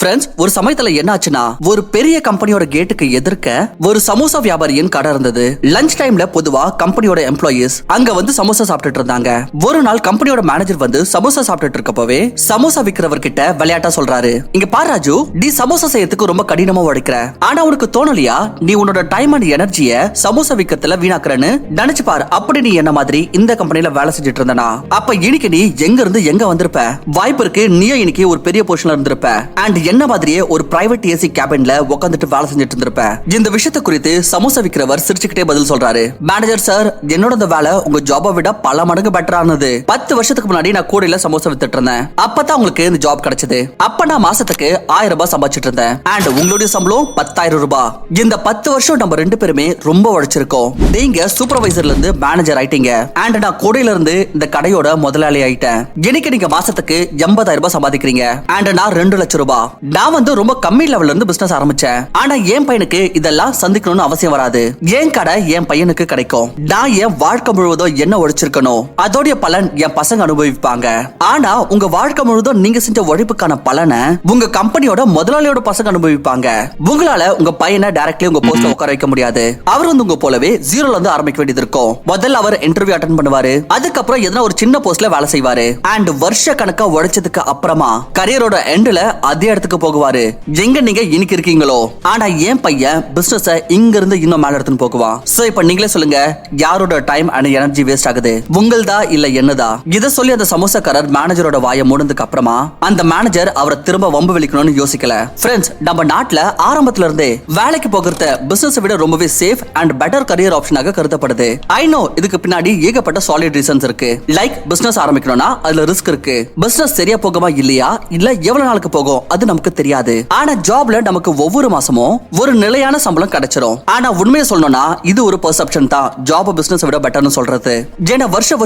Friends, ஒரு சமயத்துல என்ன ஆச்சுன்னா, ஒரு பெரிய கம்பெனியோட கேட்டுக்கு எதிர்க்க ஒரு சமோசா வியாபாரியின் கடை இருந்தது. லஞ்ச் டைம்ல பொதுவா கம்பெனியோட எம்ப்ளாயீஸ் அங்க வந்து சமோசா சாப்பிட்டுட்டு இருந்தாங்க. ஒரு நாள் கம்பெனியோட மேனேஜர் வந்து சமோசா சாப்பிட்டுட்டு இருக்கப்பவே சமோசா விக்கிறவர் கிட்ட விளையாட்டா சொல்றாரு, இங்க பாரு ராஜு, நீ சமோசா செய்யறதுக்கு ரொம்ப கடினமா உழைக்கிற. ஆனா உனக்கு தோணலையா நீ உன்னோட டைம் அண்ட் எனர்ஜிய சமோசா விக்கிறதுல வீணாக்குறன்னு? நினைச்சு பாரு, அப்படி நீ என்ன மாதிரி இந்த கம்பெனில வேலை செஞ்சுட்டு இருந்தனா அப்ப இன்னைக்கு நீ எங்க இருந்து எங்க வந்திருப்ப? வாய்ப்பு இருக்கு நீயே இன்னைக்கு ஒரு பெரிய பொசிஷன்ல இருந்திருப்ப. அண்ட் என்ன மாதிரியே ஒரு பிரைவேட் ஏசி கேபின்ல உட்காந்துட்டு வேலை செஞ்சுட்டு இருந்திருப்ப. இந்த விஷயத்தை குறித்து சமோசா விக்கிறவர் சிரிச்சுக்கிட்டே பதில் சொல்றாரு, மேனேஜர் சார், என்னோட இந்த வேலை உங்க ஜாபை விட பல மடங்கு பெட்டரானது. 10 வருஷத்துக்கு முன்னாடி நான் கூடையில சமோசா வித்துட்டு இருந்தேன். அப்பதான் உங்களுக்கு இந்த ஜாப் கிடைச்சது. அப்ப நான் மாசத்துக்கு 1000 ரூபாய் சம்பாதிச்சிட்டு இருந்தேன். அண்ட் உங்களுடைய சம்பளம் 10,000 ரூபாய். இந்த 10 வருஷம் நம்ம ரெண்டு பேருமே ரொம்ப உழைச்சிருக்கோம். நீங்க சூப்பர்வைசர்ல இருந்து மேனேஜர் ஆயிட்டீங்க. அண்ட் நான் கூடையில இருந்து இந்த கடையோட முதலாளி ஆயிட்டேன். எனக்கு நீங்க மாசத்துக்கு 80,000 ரூபாய் சம்பாதிக்கிறீங்க. அண்ட் நான் 2 லட்சம் ரூபாய். நான் வந்து ரொம்ப கம்மி லெவல்ல இருந்து பிசினஸ் ஆரம்பிச்சேன். ஆனா என் பையனுக்கு இதெல்லாம் சந்திக்கணும்னு அவசியம் வராது. என் கடை என் பையனுக்கு கிடைக்கும். நான் என் வாழ்க்கை முழுவதும் என்ன உழைச்சிருக்கணும் அதோடைய பலன் என் பசங்க அனுபவிப்பாங்க. ஆனா உங்க வாழ்க்கை முழுவதும் நீங்க செஞ்ச உழைப்புக்கான பலனை உங்க கம்பெனியோட முதலாளியோட பசங்க அனுபவிப்பாங்க. உங்களால உங்க பையனை டைரக்ட்லி உங்க போஸ்ட்ல உட்கார வைக்க முடியாது. அவர் வந்து உங்க போலவே ஜீரோல இருந்து ஆரம்பிக்க வேண்டியது இருக்கும். முதல்ல அவர் இன்டர்வியூ அட்டெண்ட் பண்ணுவாரு. அதுக்கப்புறம் எதனா ஒரு சின்ன போஸ்ட்ல வேலை செய்வாரு. அண்ட் வருஷ கணக்கா உழைச்சதுக்கு அப்புறமா கரியரோட எண்ட்ல அதே இடத்துக்கு போகுவாரு எங்க நீங்க இன்னைக்கு இருக்கீங்களோ. ஆனா என் பையன் பிசினஸ் இங்க இருந்து இன்னும் மேல எடுத்துன்னு போகுவான். சோ இப்ப நீங்களே சொல்லுங்க, யாரோட டைம் அண்ட் எனர்ஜி வேஸ்ட் ஆகுது, உங்கள்தா இல்ல என்னதா? இத சொல்லி அந்த சமோசாக்காரர் மேனேஜரோட வாயை மூடுனதுக்கு அப்புறமா அந்த மேனேஜர் அவரை திரும்ப வம்பு விழிக்கணும்னு யோசிக்கல. ஃப்ரெண்ட்ஸ், நம்ம நாட்டுல ஆரம்பத்துல இருந்தே வேலைக்கு போகிறது பிசினஸ் விட ரொம்பவே சேஃப் அண்ட் பெட்டர் கரியர் ஆப்ஷனாக கருதப்படுது. ஐ நோ இதுக்கு பின்னாடி ஏகப்பட்ட சாலிட் ரீசன்ஸ் இருக்கு. லைக் பிசினஸ் ஆரம்பிக்கணும்னா அதுல ரிஸ்க் இருக்கு. பிசினஸ் சரியா போகுமா இல்லையா, இல்ல எவ்வளவு நாளுக்கு போகும் அது நமக்கு தெரியாது. ஆனா ஜாப்ல நமக்கு ஒவ்வொரு மாசமும் ஒரு நிலையான சம்பளம் கிடைச்சிரும். ஆனா உண்மையை சொல்லணும்னா இது ஒரு பெர்செப்ஷன் தான் ஜாப் பிசினஸ் விட பெட்டர்னு சொல்றது. ஏன்னா வருஷம்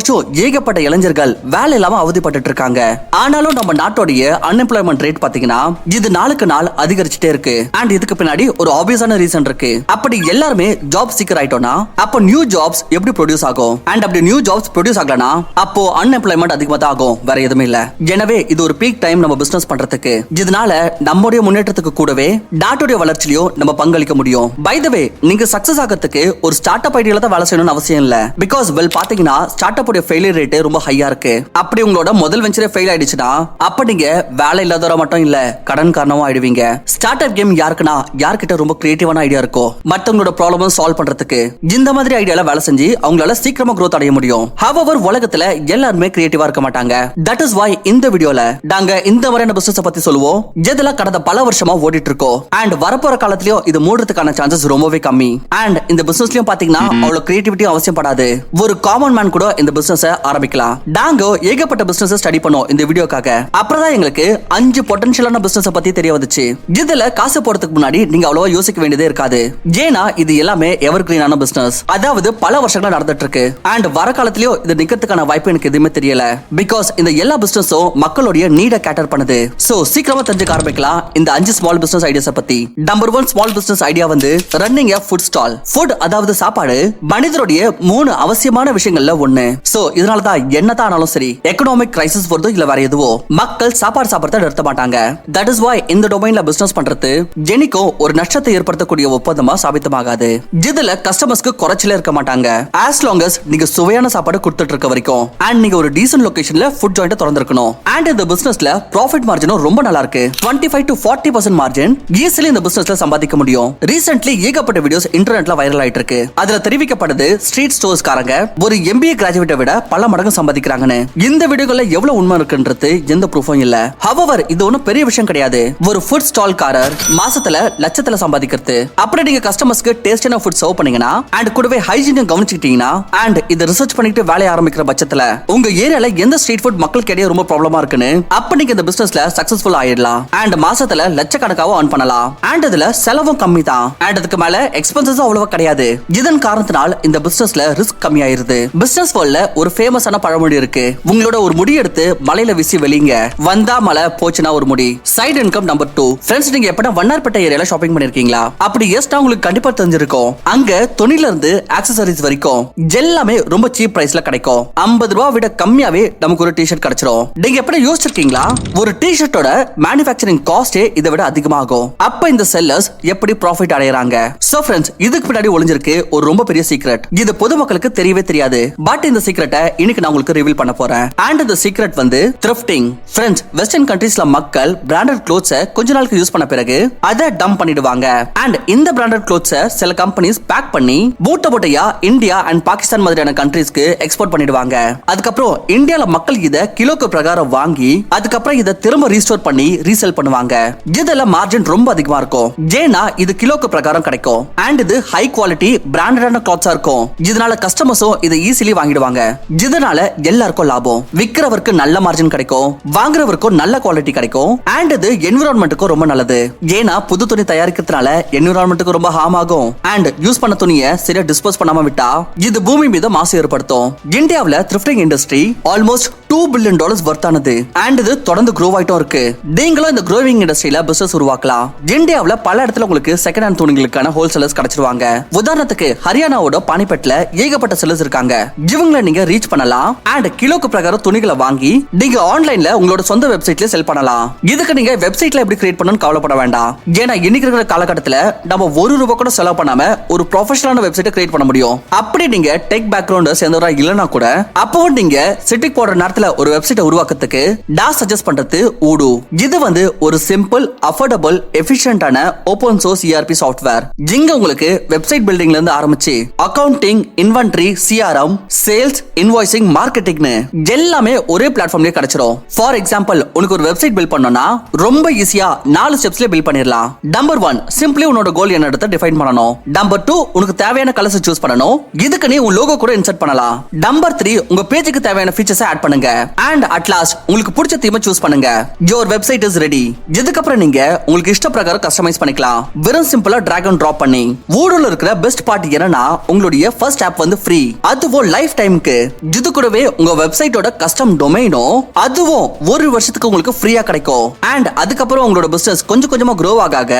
ஏகப்பட்ட இளைஞர்கள் வேலை இல்லாம அவதிப்பட்டு இருக்காங்க. ஆனாலும் நம்ம நாட்டோடைய அன்எம்ப்ளாய்மெண்ட் ரேட் பாத்தீங்கன்னா இது நாளுக்கு நாள் அதிகரிச்சுட்டே இருக்கு. அண்ட் இதுக்கு பின்னாடி ஒரு ஆப்வியஸான ரீசன் இருக்கு. அப்படி எல்லாருமே ஜாப் சீக்கர் ஆயிட்டோம்னா அப்போ நியூ ஜாப்ஸ் எப்படி ப்ரொடியூஸ் ஆகும்? அண்ட் அப்படி நியூ ஜாப்ஸ் ப்ரொடியூஸ் ஆகலனா அப்போ அன்எம்ப்ளாய்மெண்ட் அதிகமா தான் ஆகும், வேற எதுவுமே இல்ல. எனவே இது ஒரு பீக் டைம் நம்ம பிசினஸ் பண்றதுக்கு. இதனால நம்முடைய முன்னேற்றத்துக்கு கூடவே நாட்டுடைய வளர்ச்சியிலும் நம்ம பங்களிக்க முடியும். பை த வே, நீங்க சக்சஸ் ஆகிறதுக்கு ஒரு ஸ்டார்ட் அப் ஐடியால தான் வேலை செய்யணும்னு அவசியம் இல்ல. பிகாஸ் வெல் பாத்தீங்கன்னா ஸ்டார்ட் அப் உடைய ஃபெயிலியர் ரேட் ரொம்ப ஹையா இருக்கு. அப்படி உங்களோட முதல் வெஞ்சரே ஃபெயில் ஆயிடுச்சுன்னா அப்ப நீங்க வேலை இல்லாதவர மட்டும் இல்ல கடன் காரணமா ஆயிடுவீங்க. ஸ்டார்ட் அப் கேம் யாருக்குன்னா யார்கிட்ட ரொம்ப கிரியேட்டிவான ஐடியா இருக்கோ மத்தவங்களோட ப்ராப்ளம் சால்வ் பண்றதுக்கு இந்த மாதிரி ஐடியால வேலை செஞ்சு அவங்களால சீக்கிரமா growth அடைய முடியும். ஹவவர் உலகத்துல எல்லாருமே கிரியேட்டிவா இருக்க மாட்டாங்க. தட் இஸ் வை இந்த வீடியோல நாங்க இந்த மாதிரியான பிசினஸ் பத்தி சொல்லுவோம் எதெல்லாம் கடந்த பல வருஷமா ஓடிட்டு இருக்கோம். அண்ட் வரப்போற காலத்திலயும் இது மூடுறதுக்கான சான்சஸ் ரொம்பவே கம்மி. அண்ட் இந்த பிசினஸ்லயும் பாத்தீங்கன்னா அவ்வளவு கிரியேட்டிவிட்டியும் அவசியம் படாது. ஒரு காமன் மேன் கூட இந்த பிசினஸ் ஆரம்பிக்கலாம். நாங்க ஏகப்பட்ட பிசினஸ் ஸ்டடி பண்ணோம் இந்த வீடியோக்காக. அப்புறம் தான் எங்களுக்கு 5 பொட்டன்ஷியலான பிசினஸ் பத்தி தெரிய வந்துச்சு. இதுல காசு போறதுக்கு முன்னாடி நீங்க அவ்வளவா யோசிக்க வேண்டியதே இருக்காது. ஏன்னா இது எல்லாமே எவர் கிரீனான பிசினஸ். அதாவது பல வருஷங்களா நடந்துட்டு இருக்கு. அண்ட் வர காலத்திலயும் இது நிக்கிறதுக்கான வாய்ப்பு எனக்கு எதுவுமே தெரியல. பிகாஸ் இந்த எல்லா பிசினஸும் மக்களுடைய நீட கேட்டர் பண்ணுது. சோ சீக்கிரமா தெரிஞ்சுக்க ஆரம்பிக்கலாம் இந்த 5 ஸ்மால் பிசினஸ் ஐடியாஸ் பத்தி. நம்பர் 1 ஸ்மால் பிசினஸ் ஐடியா வந்து ரன்னிங் எ ஃபுட் ஸ்டால். ஃபுட் அதாவது சாப்பாடு மனிதருடைய 3 அவசியமான விஷயங்கள்ல ஒண்ணு. சோ இதனால தான் என்னதான் ஆனாலும் சரி, எக்கனாமிக் கிரைசிஸ் வருதோ இல்ல வேற எதுவோ, மக்கள் சாப்பாடு சாப்பிடறத நிறுத்த மாட்டாங்க. தட் இஸ் வை இந்த டொமைன்ல பிசினஸ் பண்றது ஜெனிக்கும் ஒரு நஷ்டத்தை ஏற்படுத்தக்கூடிய ஒப்பந்தமா சாபித்தமாகாது. இதுல கஸ்டமர்ஸ்க்கு குறைச்சல இருக்க மாட்டாங்க. as long as நீங்க சுவையான சாப்பாடு கொடுத்துட்டு இருக்க வரைக்கும் அண்ட் நீங்க ஒரு டீசன்ட் லொகேஷன்ல ஃபுட் ஜாயிண்ட் திறந்திருக்கணும். அண்ட் இந்த பிசினஸ்ல ப்ராஃபிட் மார்ஜினும் ரொம்ப நல்லா இருக்கு. 25 to 40% மார்ஜின் ஈஸிலி இந்த பிசினஸ்ல சம்பாதிக்க முடியும். ரீசென்ட்லி ஏகப்பட்ட வீடியோஸ் இன்டர்நெட்ல வைரல் ஆயிட்டு இருக்கு. அதுல தெரிவிக்கப்படுது ஸ்ட்ரீட் ஸ்டோர்ஸ் காரங்க ஒரு MBA கிராஜுவேட்டை விட பல மடங்கு சம்பாதிக்கிறாங்கன்னு. இந்த வீடியோல எவ்வளவு உண்மை இருக்குன்றது எந்த ப்ரூஃபும் இல்ல. ஹவவர் இது ஒன்னும் பெரிய விஷயம் கிடையாது. ஒரு ஃபுட் ஸ்டால் காரர் மாசத்துல லட்சத்துல சம்பாதிக்கிறது. அப்படி நீங்க கஸ்டமர்ஸ்க்கு டேஸ்டான ஃபுட் சர்வ் பண்ணீங்கன்னா அண்ட் கூடவே ஹைஜீனையும் கவனிச்சுக்கிட்டீங்கன்னா அண்ட் இத ரிசர்ச் பண்ணிட்டு வேலைய ஆரம்பிக்கிற பட்சத்துல உங்க ஏரியால எந்த ஸ்ட்ரீட் ஃபுட் மக்களுக்கு இடையே ரொம்ப ப்ராப்ளமா இருக்குன்னு அப்ப நீங்க இந்த பிசினஸ்ல சக்சஸ்ஃபுல் ஆயிடலாம். அண்ட் மாசத்துல லட்சக்கணக்காக earn பண்ணலாம். அண்ட் இதுல செலவும் கம்மி தான். அண்ட் அதுக்கு மேல எக்ஸ்பென்சஸும் அவ்வளவா கிடையாது. இதன் காரணத்தினால் இந்த பிசினஸ்ல ரிஸ்க் கம்மியாயிருது. பிசினஸ் வேர்ல்ட்ல ஒரு ஃபேமஸான பழமொழி இருக்கு, உங்களோட ஒரு முடி எடுத்து மலையில வீசி வெளிங்க, வந்தா மலை போச்சுனா ஒரு முடி. Side income number 2. ஃப்ரெண்ட்ஸ், நீங்க எப்படா வண்ணார்பேட்டை ஏரியால ஷாப்பிங் பண்ணிருக்கீங்களா? அப்படி எஸ்டா உங்களுக்கு கண்டிப்பா தெரிஞ்சிருக்கும். அங்க துணில இருந்து ஆக்சசரிஸ் வரைக்கும் எல்லாமே ரொம்ப சீப் பிரைஸ்ல கிடைக்கும். 50 ரூபாய் விட கம்மியாவே நமக்கு ஒரு டி-ஷர்ட் கிடைச்சிரும். நீங்க எப்படி யோசிச்சிருக்கீங்களா? ஒரு டி-ஷர்ட்டோட மேனுஃபேக்சரிங் மேனுஃபேக்சரிங் காஸ்டே இதை விட அதிகமாகும். அப்ப இந்த செல்லர்ஸ் எப்படி ப்ராஃபிட் அடையறாங்க? சோ ஃப்ரெண்ட்ஸ், இதுக்கு பின்னாடி ஒளிஞ்சிருக்கு ஒரு ரொம்ப பெரிய சீக்ரெட். இது பொதுமக்களுக்கு தெரியவே தெரியாது. பட் இந்த சீக்ரெட்டை இன்னைக்கு நான் உங்களுக்கு ரிவீல் பண்ண போறேன். அண்ட் இந்த சீக்ரெட் வந்து thrifting. ஃப்ரெண்ட்ஸ், வெஸ்டர்ன் கண்ட்ரீஸ்ல மக்கள் பிராண்டட் க்ளோத்ஸை கொஞ்ச நாளுக்கு யூஸ் பண்ண பிறகு அதை டம்ப் பண்ணிடுவாங்க. அண்ட் இந்த பிராண்டட் க்ளோத்ஸை சில கம்பெனிஸ் பேக் பண்ணி மூட்டையா இந்தியா அண்ட் பாகிஸ்தான் மாதிரியான கண்ட்ரீஸ்க்கு எக்ஸ்போர்ட் பண்ணிடுவாங்க. அதுக்கப்புறம் இந்தியால மக்கள் இத கிலோக்கு பிரகாரம் வாங்கி அதுக்கப்புறம் இதை திரும்ப ரீஸ்டோர் பண்ணி ரீசேல் பண்ணுவாங்க. இதுல மார்ஜின் ரொம்ப அதிகமா இருக்கும். ஏன்னா இது கிலோக்கு பிரகாரம் கிடைக்கும். அண்ட் இது ஹை குவாலிட்டி பிராண்டடான கிளாத்ஸா இருக்கும். இதனால கஸ்டமர்ஸும் இதை ஈஸிலி வாங்கிடுவாங்க. இதனால எல்லாருக்கும் லாபம். விக்கிறவருக்கு நல்ல மார்ஜின் கிடைக்கும், வாங்குறவருக்கும் நல்ல குவாலிட்டி கிடைக்கும். அண்ட் இது என்விரான்மெண்ட்டுக்கும் ரொம்ப நல்லது. ஏன்னா புது துணி தயாரிக்கிறதுனால என்விரான்மெண்ட்டுக்கு ரொம்ப ஹார்ம் ஆகும். அண்ட் யூஸ் பண்ண துணியை சரியா டிஸ்போஸ் பண்ணாம விட்டா இது பூமி மீது மாசு ஏற்படுத்தும். இந்தியாவுல thrifting இண்டஸ்ட்ரி ஆல்மோஸ்ட் $2 பில்லியன் வர்த்தானது. அண்ட் இது தொடர்ந்து க்ரோ ஆயிட்டும் இருக்கு. நீங்களும் இந்த க்ரோவிங் இண்டஸ்ட்ரியில பிசினஸ் உருவாக்கலாம். இந்தியாவுல பல இடத்துல உங்களுக்கு செகண்ட் ஹேண்ட் துணிகளுக்கான ஹோல்சேலர்ஸ் கிடைச்சிருவாங்க. உதாரணத்துக்கு ஹரியானாவோட பானிபட்ல ஏகப்பட்ட செல்லர்ஸ் இருக்காங்க. இவங்களை நீங்க ரீச் பண்ணலாம். அண்ட் கிலோக்கு பிரகாரம் துணிகளை வாங்கி நீங்க ஆன்லைன்ல உங்களோட சொந்த வெப்சைட்ல செல் பண்ணலாம். இதுக்கு நீங்க வெப்சைட்ல எப்படி கிரியேட் பண்ணணும்னு கவலைப்பட வேண்டாம். ஏன்னா இன்னைக்கு இருக்கிற காலகட்டத்துல நம்ம ₹1 கூட செலவு பண்ணாம ஒரு ப்ரொஃபஷனலான வெப்சைட்டை கிரியேட் பண்ண முடியும். அப்படி நீங்க டெக் பேக்ரவுண்ட் சேர்ந்தவரா இல்லனா கூட அப்போ நீங்க சிட்டிக் போடுற நேரத்துல ஒரு வெப்சைட்டை உருவாக்குறதுக்கு நான் சஜஸ்ட் பண்றது Odoo. இது வந்து ஒரு சிம்பிள், அஃபோர்டபிள், எஃபிஷியன்டான ஓபன் சோர்ஸ் ERP சாஃப்ட்வேர். இங்க உங்களுக்கு வெப்சைட் பில்டிங்ல இருந்து ஆரம்பிச்சு accounting, inventory, CRM, sales, invoicing, மார்க்கெட்டிங்னு எல்லாமே ஒரே பிளாட்ஃபார்ம்லயே கிடைச்சிரும். ஃபார் எக்ஸாம்பிள், உனக்கு ஒரு வெப்சைட் பில்ட் பண்ணனும்னா ரொம்ப ஈஸியா 4 ஸ்டெப்ஸ்ல பில்ட் பண்ணிரலாம். நம்பர் 1, சிம்பிளி உன்னோட கோல் என்னன்றதை டிஃபைன் பண்ணனும். நம்பர் 2, உனக்கு தேவையான கலர்ஸ் சூஸ் பண்ணனும். இதுக்கு நீ உன் லோகோ கூட இன்சர்ட் பண்ணலாம். நம்பர் 3, உங்க பேஜுக்கு தேவையான ஃபீச்சர்ஸ் ஆட் பண்ணுங்க. அண்ட் அட் லாஸ்ட் உங்களுக்கு பிடிச்ச தீமை சூஸ் பண்ணுங்க. Your website is ready. இதுக்கு அப்புறம் நீங்க உங்களுக்கு இஷ்ட பிரகாரம் கஸ்டமைஸ் பண்ணிக்கலாம். வெறும் சிம்பிளா டிராக் அண்ட் டிராப் பண்ணி. Odooல இருக்கிற பெஸ்ட் பார்ட் என்னன்னா உங்களுடைய ஃபர்ஸ்ட் ஆப் வந்து ஃப்ரீ. அதுவும் லைஃப் டைம்க்கு. இது கூடவே உங்க வெப்சைட்டோட கஸ்டம் டொமைனும் அதுவும் 1 வருஷத்துக்கு உங்களுக்கு ஃப்ரீயா கிடைக்கும். அண்ட் அதுக்கப்புறம் உங்களோட பிசினஸ் கொஞ்சம் கொஞ்சமா grow ஆக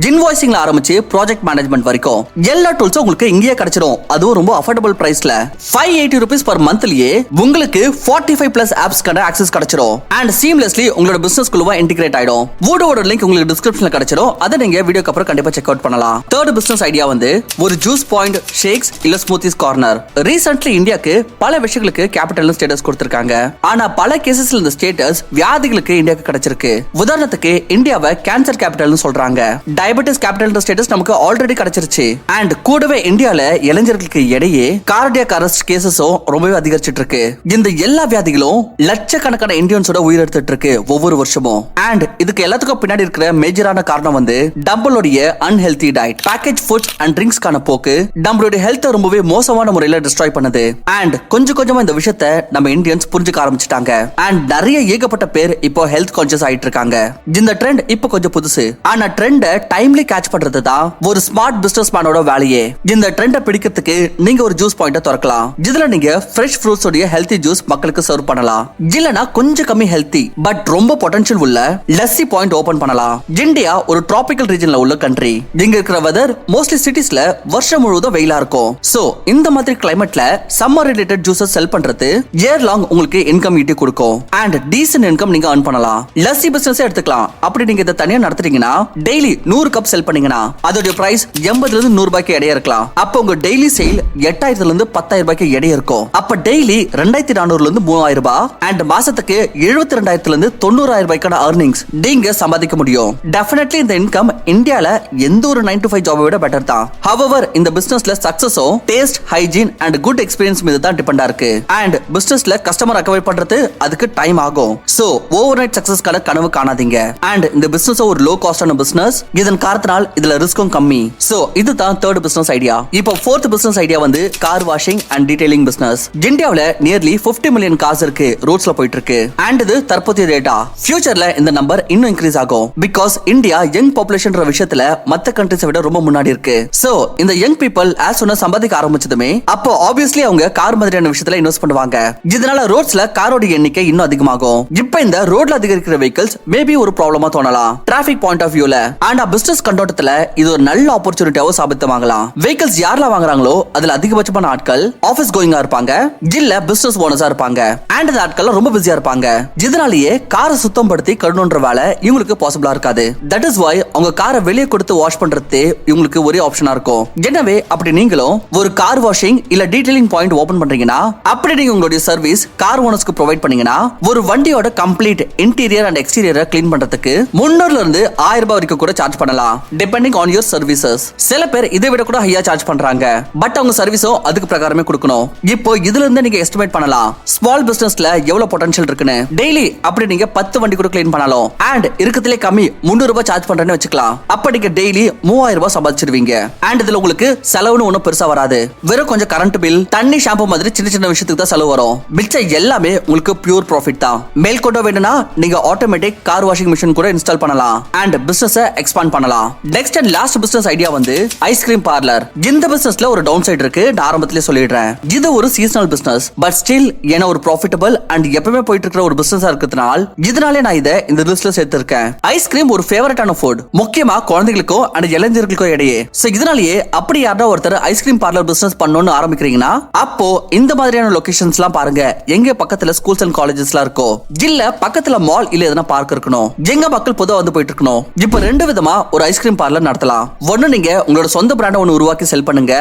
இன்வாய்சிங்ல ஆரம்பிச்சு ப்ராஜெக்ட் மேனேஜ்மெண்ட் வரைக்கும் எல்லா டூல்ஸும் உங்களுக்கு இங்கேயே கிடைச்சிடும். அதுவும் ரொம்ப அஃபோர்டபிள் பிரைஸ்ல ₹580 per monthலயே உங்களுக்கு 45+ ஆப்ஸ்க்கான ஆக்சஸ் கிடைச்சிடும். அண்ட் சீம்லெஸ்லி உங்களோட பிசினஸ் குழுவா இன்டிகிரேட் ஆயிடும். Odooவோட லிங்க் உங்களுக்கு டிஸ்கிரிப்ஷன்ல கிடைச்சிடும். அதை நீங்க வீடியோக்கு அப்புறம் கண்டிப்பா செக் அவுட் பண்ணலாம். தேர்ட் பிசினஸ் ஐடியா வந்து ஒரு ஜூஸ் பாயிண்ட், ஷேக்ஸ் இல்ல ஸ்மூத்திஸ் கார்னர். ரீசென்ட்லி இந்தியாக்கு பல விஷயங்களுக்கு கேபிட்டல் ஸ்டேட்டஸ் கொடுத்திருக்காங்க. ஆனா பல கேசஸ்ல இந்த ஸ்டேட்டஸ் வியாதிகளுக்கு இந்தியாக்கு கிடைச்சிருக்கு. உதாரணத்துக்கு இந்தியாவை கேன்சர் கேபிட்டல்னு சொல்றாங்க. டயபெட்டிஸ் கேபிட்டல் ஸ்டேட்டஸ் நமக்கு ஆல்ரெடி கிடைச்சிருச்சு. அண்ட் கூடவே இந்தியால இளைஞர்களுக்கு இடையே கார்டியாக் அரெஸ்ட் கேசஸும் ரொம்பவே அதிகரிச்சிட்டு இருக்கு. இந்த எல்லா வியாதிகளும் லட்சக்கணக்கான இந்தியன்ஸோட உயிரெடுத்துட்டு இருக்கு ஒவ்வொரு வருஷமும். அண்ட் இதுக்கு எல்லாத்துக்கும் பின்னாடி இருக்கிற மேஜரான காரணம் வந்து நம்மளுடைய unhealthy diet, package foods and ட்ரிங்க்ஸ்கான போக்கு நம்மளுடைய ஹெல்த்தை ரொம்பவே மோசமான முறையில டிஸ்ட்ராய் பண்ணுது. அண்ட் கொஞ்சம் கொஞ்சமா இந்த விஷயத்தை நம்ம இந்தியன்ஸ் புரிஞ்சுக்க ஆரம்பிச்சிட்டாங்க. அண்ட் நிறைய ஏகப்பட்ட பேர் இப்போ ஹெல்த் கான்ஷியஸ் ஆயிட்டு இருக்காங்க. இந்த ட்ரெண்ட் இப்போ கொஞ்சம் புதுசு. ஆனா ட்ரெண்ட டைம்லி கேட்ச் பண்றது தான் ஒரு ஸ்மார்ட் பிசினஸ் மேனோட வேலையே. இந்த ட்ரெண்ட பிடிக்கிறதுக்கு நீங்க ஒரு ஜூஸ் பாயிண்ட திறக்கலாம். இதுல நீங்க ஃப்ரெஷ் ஃப்ரூட்ஸ் உடைய ஹெல்தி ஜூஸ் மக்களுக்கு சர்வ் பண்ணலாம். இல்லனா கொஞ்சம் கம்மி ஹெல்தி பட் ரொம்ப பொட்டன்ஷியல் உள்ள லஸ்ஸி பாயிண்ட் ஓபன் பண்ணலாம். இந்தியா ஒரு டிராபிக்கல் ரீஜன்ல உள்ள கண்ட்ரி. இங்க இருக்கிற வெதர் மோஸ்ட்லி சிட்டிஸ்ல வருஷம் முழுவதும் வெயிலா இருக்கும். சோ இந்த மாதிரி கிளைமேட்ல சம்மர் ரிலேட்டட் ஜூஸஸ் செல் பண்றது இயர் லாங் உங்களுக்கு இன்கம் ஈட்டி கொடுக்கும். அண்ட் டீசன்ட் இன்கம் நீங்க earn பண்ணலாம். லஸ்ஸி பிசினஸ் எடுத்துக்கலாம். அப்படி நீங்க இதை தனியா நடத்துறீங்கன்னா டெய்லி 100 கப் செல் பண்ணீங்கன்னா அதோட பிரைஸ் 80 ல இருந்து 100 ரூபாய்க்கு எடையா இருக்கலாம். அப்ப உங்க டெய்லி சேல் 8000 ல இருந்து 10000 ரூபாய்க்கு எடையா இருக்கும். அப்ப டெய்லி 2400 ல இருந்து 3000 ரூபாய் அண்ட் மாசத்துக்கு 72000 ல இருந்து 90000 ரூபாய்க்கான earnings நீங்க சம்பாதிக்க முடியும். டெஃபினெட்லி இந்த இன்கம் இந்தியால எந்த ஒரு 9 to 5 ஜாபை விட பெட்டர் தான். ஹவவர் இந்த பிசினஸ்ல சக்சஸும் taste, hygiene and good experience மீது தான் டிபெண்டா இருக்கு. அண்ட் பிசினஸ்ல கஸ்டமர் அக்வைர் பண்றது அதுக்கு டைம் ஆகும். சோ ஓவர் நைட் சக்சஸ்க்கான கனவு காணாதீங்க. அண்ட் இந்த பிசினஸ் ஒரு லோ காஸ்டான பிசினஸ். இதன் காரணத்தினால் இதுல ரிஸ்க்கும் கம்மி. சோ இதுதான் தேர்ட் பிசினஸ் ஐடியா. இப்போ ஃபோர்த் பிசினஸ் ஐடியா வந்து car washing and detailing business. இந்தியாவுல நியர்லி 50 மில்லியன் கார்ஸ் இருக்கு ரோட்ஸ்ல போயிட்டு இருக்கு. அண்ட் இது தற்போதைய டேட்டா. ஃபியூச்சர்ல இந்த நம்பர் இன்னும் இன்க்ரீஸ் ஆகும். பிகாஸ் இந்தியா யங் பாப்புலேஷன் விஷயத்துல மத்த கண்ட்ரிஸை விட ரொம்ப முன்னாடி இருக்கு. சோ இந்த யங் பீப்பிள் ஆஸ் சொன்ன சம்பாதிக்க ஆரம்பிச்சதுமே அப்போ ஆப்வியஸ்லி அவங்க கார் மாதிரியான விஷயத்துல இன்வெஸ்ட் பண்ணுவாங்க. இதனால ரோட்ஸ்ல காரோட எண்ணிக்கை இன்னும் அதிகமாகும். இப்போ இந்த ரோட்ல அதிகரிக்கிற வெஹிக்கிள்ஸ் மேபி ஒரு ப்ராப்ளமா தோணலாம் டிராபிக் பாயிண்ட் ஆஃப் வியூல. ஆனா பிசினஸ் கண்ணோட்டத்துல இது ஒரு நல்ல ஆப்பர்ச்சுனிட்டியாவும் சாபித்தமாகலாம். வெஹிக்கிள்ஸ் யாரெல்லாம் வாங்குறாங்களோ அதுல அதிகபட்சமான ஆட்கள் ஆபீஸ் கோயிங்கா இருப்பாங்க, இல்ல பிசினஸ் ஓனர்ஸா இருப்பாங்க. அண்ட் இந்த ஆட்கள் ரொம்ப பிஸியா இருப்பாங்க. இதனாலேயே காரை சுத்தம் படுத்தி கழுவுன்ற வேலை இவங்களுக்கு பாசிபிளா இருக்காது. தட் இஸ் வை அவங்க காரை வெளியே கொடுத்து வாஷ் பண்றது இவங்களுக்கு ஒரே ஆப்ஷனா இருக்கும். எனவே அப்படி நீங்களும் ஒரு கார் வாஷிங் இல்ல டீடைலிங் பாயிண்ட் ஓபன் பண்றீங்கன்னா, அப்படி நீங்க உங்களுடைய சர்வீஸ் கார் ஓனர்ஸ்க்கு ப்ரொவைட் பண்ணீங்கன்னா, ஒரு வண்டியோட கம்ப்ளீட் இன்டீரியர் அண்ட் எக்ஸ்டீரியரை கிளீன் பண்றதுக்கு 300 இருந்து 1000 ரூபாய் வரைக்கும் கூட சார்ஜ் பண்ணலாம், டிபெண்டிங் ஆன் யுவர் சர்வீசஸ். சில பேர் இதை விட கூட ஹையா சார்ஜ் பண்றாங்க. பட் அவங்க சர்வீஸும் அதுக்கு பிரகாரமே கொடுக்கணும். இப்போ இதுல இருந்து நீங்க எஸ்டிமேட் பண்ணலாம் ஸ்மால் பிசினஸ்ல எவ்வளவு பொட்டன்ஷியல் இருக்குன்னு. டெய்லி அப்படி நீங்க 10 வண்டி கூட கிளீன் பண்ணலாம் அண்ட் இருக்கத்திலே கம்மி 300 ரூபாய் சார்ஜ் பண்றேன்னு வச்சுக்கலாம். அப்ப நீங்க டெய்லி 3000 ரூபாய் சம்பாதிச்சிருவீங்க. அண்ட் இதுல உங்களுக்கு செலவுன்னு ஒன்னும் பெருசா வராது. வெறும் கொஞ்சம் கரண்ட் பில், தண்ணி, ஷாம்பு மாதிரி சின்ன சின்ன விஷயத்துக்கு தான் செலவு வரும். மிச்சம் எல்லாமே உங்களுக்கு பியூர் ப்ராஃபிட் தான். மேல் கொண்டு வேணும்னா நீங்க ஆட்டோமேட்டிக் கார் வாஷிங் மிஷின் கூட இன்ஸ்டால் பண்ணலாம் அண்ட் பிசினஸ் எக்ஸ்பாண்ட் பண்ணலாம். Next and last business idea வந்து ஐஸ்கிரீம் பார்லர். இந்த பிசினஸ்ல ஒரு டவுன் சைடு இருக்கு, நான் ஆரம்பத்திலே சொல்லிடுறேன். இது ஒரு சீசனல் பிசினஸ், பட் ஸ்டில் ஏன்னா ஒரு ப்ராஃபிட்டபிள் அண்ட் எப்பவுமே போயிட்டு இருக்கிற ஒரு பிசினஸா இருக்கிறதுனால இதனாலே நான் இதை இந்த லிஸ்ட்ல சேர்த்திருக்கேன். ஐஸ்கிரீம் ஒரு ஃபேவரட்டான ஃபுட், முக்கியமா குழந்தைகளுக்கும் அண்ட் இளைஞர்களுக்கும் இடையே. சோ இதனாலேயே அப்படி யாரா ஒருத்தர் ஐஸ்கிரீம் பார்லர் பிசினஸ் பண்ணணும்னு ஆரம்பிக்கிறீங்கன்னா, அப்போ இந்த மாதிரியான லொகேஷன்ஸ்லாம் பாருங்க. எங்க பக்கத்துல ஸ்கூல்ஸ் அண்ட் காலேஜஸ்லாம் இருக்கோ, இல்ல பக்கத்துல மால் இல்ல எதனா பார்க் இருக்கணும், எங்க மக்கள் பொதுவா வந்து போயிட்டு இருக்கணும். இப்ப ரெண்டு விதமா ஒரு ஐஸ்கிரீம் பார்லர் நடத்தலாம். ஒன்னு நீங்க உங்களோட சொந்த பிராண்ட ஒன்னு உருவாக்கி செல் பண்ணுங்க,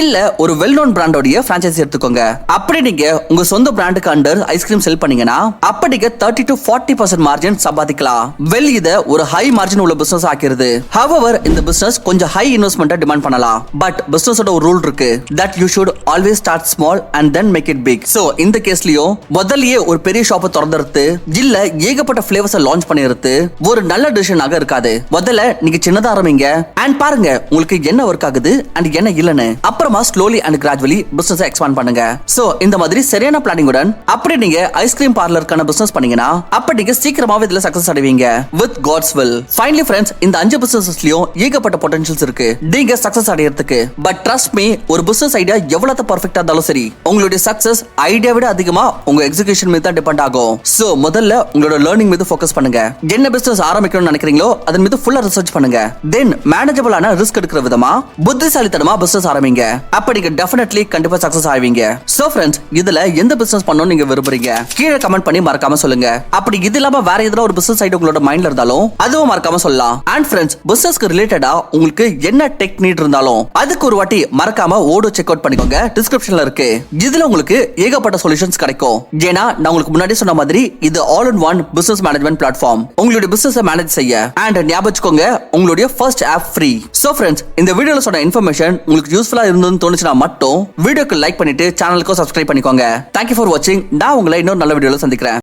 இல்ல ஒரு வெல் நோன் பிராண்டோட பிரான்சைசி எடுத்துக்கோங்க. அப்படி நீங்க உங்க சொந்த பிராண்டுக்கு அண்டர் ஐஸ்கிரீம் செல் பண்ணீங்கன்னா, அப்ப நீங்க 30 to 40% மார்ஜின் சம்பாதிக்கலாம். வெல் இத ஒரு ஹை மார்ஜின் உள்ள பிசினஸ் ஆக்கிறது. ஹவவர் இந்த பிசினஸ் கொஞ்சம் ஹை இன்வெஸ்ட்மென்ட் டிமாண்ட் பண்ணலாம். பட் பிசினஸோட ஒரு ரூல் இருக்கு, that you should always start small and then make it big. So இந்த கேஸ்லயும் முதல்லயே ஒரு பெரிய ஷாப்பை திறந்துறது இல்ல ஏகப்பட்ட ஃபிளேவர்ஸ் லான்ச் பண்ணிருது ஒரு நல்ல டிசிஷனாக இருக்காது. முதல்ல நீங்க சின்னதா ஆரம்பிங்க அண்ட் பாருங்க உங்களுக்கு என்ன ஒர்க் ஆகுது அண்ட் என்ன இல்லன்னு. அப்புறமா slowly and gradually business expand பண்ணுங்க. சோ இந்த மாதிரி சரியான பிளானிங்குடன் அப்படி நீங்க ஐஸ்கிரீம் பார்லருக்கான பிசினஸ் பண்ணீங்கன்னா, அப்ப நீங்க சீக்கிரமாவே இதுல சக்சஸ் அடைவீங்க with God's will. Finally friends, இந்த 5 பிசினஸ்லயும் ஏகப்பட்ட பொட்டன்ஷியல்ஸ் இருக்கு நீங்க சக்சஸ் அடையறதுக்கு. பட் ட்ரஸ்ட் மீ, ஒரு பிசினஸ் ஐடியா எவ்வளவு பெர்ஃபெக்ட்டா இருந்தாலும் சரி, உங்களுடைய சக்சஸ் ஐடியா விட அதிகமா உங்க எக்ஸிகியூஷன் மீது தான் டிபெண்ட் ஆகும். சோ முதல்ல உங்களோட லேர்னிங் மீது ஃபோக்கஸ் பண்ணுங்க. என்ன பிசினஸ் ஆரம்பிக்கணும்னு நினைக்கிறீங்களோ அதன் மீது ஃபுல்லா ரிசர்ச் பண்ணுங்க. தென் மேனேஜபிளான ரிஸ்க் எடுக்கிற விதமா புத்திசாலித்தனமா பிசினஸ் ஆரம்பிங்க. அப்ப நீங்க டெஃபினெட்லி கண்டிப்பா சக்சஸ் ஆவீங்க. சோ ஃப்ரெண்ட்ஸ், இதுல எந்த பிசினஸ் பண்ணனும் நீங்க விரும்புறீங்க கீழே கமெண்ட் பண்ணி மறக்காம சொல்லுங்க. அப்படி இது இல்லாம வேற ஏதாவது ஒரு பிசினஸ் ஐடியா உங்களோட மைண்ட்ல இருந்தாலும் அதுவும் மறக்காம சொல்லலாம். அண்ட் ஃப்ரெண்ட்ஸ், பிசினஸ்க்கு ரிலேட்டடா உங்களுக்கு என்ன டெக் நீட் இருந்தாலும் அதுக்கு ஒரு வாட்டி மறக்காம ஓடோ செக் அவுட் பண்ணிக்கோங்க, டிஸ்கிரிப்ஷன்ல இருக்கு. இதுல உங்களுக்கு ஏகப்பட்ட சொல்யூஷன்ஸ் கிடைக்கும். ஏன்னா நான் உங்களுக்கு முன்னாடி சொன்ன மாதிரி இது all in one business management platform. உங்களுடைய பிசினஸ் மேனேஜ் செய்ய அண்ட் ஞாபகம் வச்சுக்கோங்க, உங்களுடைய first app free. So friends, இந்த வீடியோல சொன்ன இன்ஃபர்மேஷன் உங்களுக்கு யூஸ்ஃபுல்லா இருந்ததுன்னு தோணுச்சுனா மட்டும் வீடியோக்கு லைக் பண்ணிட்டு சேனலுக்கு சப்ஸ்கிரைப் பண்ணிக்கோங்க. தேங்க்யூ ஃபார் வாட்சிங். நான் உங்களை இன்னொரு நல்ல வீடியோல சந்திக்கிறேன்.